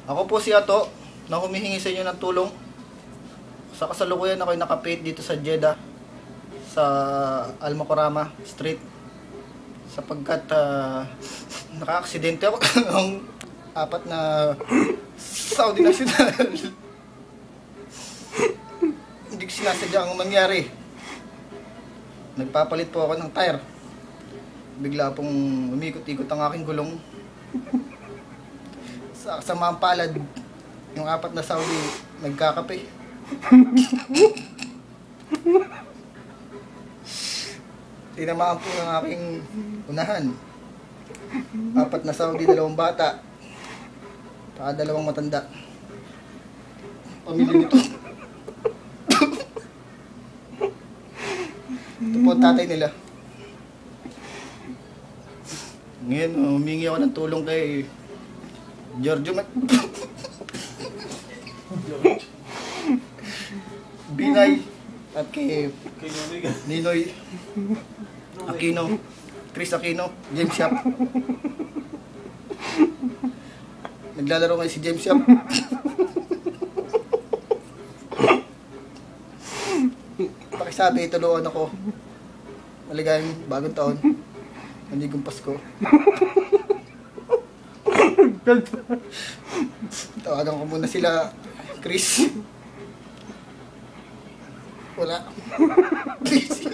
Ako po si Ato, na humihingi sa inyo ng tulong. Sa kasalukuyan ako'y nakapit dito sa Jeddah, sa Al Mukarramah Street. Sapagkat naka-aksidente ako ng 4 na Saudi national. Hindi ko sinasadya ang mangyari. Nagpapalit po ako ng tire. Bigla pong umikot-ikot ang aking gulong. Sa kasamaang palad, yung 4 na Saudi nagkakape. Tinamaan po ang aking unahan. 4 na Saudi, 2 bata. Saka 2 matanda. Pamilya nito. Ito po tatay nila. Ngayon, humingi ako ng tulong kay Giorgio Binay at kay Ninoy Aquino, Chris Aquino, James Yap. Naglalaro ngayon si James Yap. Pakisabi, tulungan ako. Maligayang bagong taon. Maligong Pasko. Tawagan ko muna sila, Chris. Wala. Please.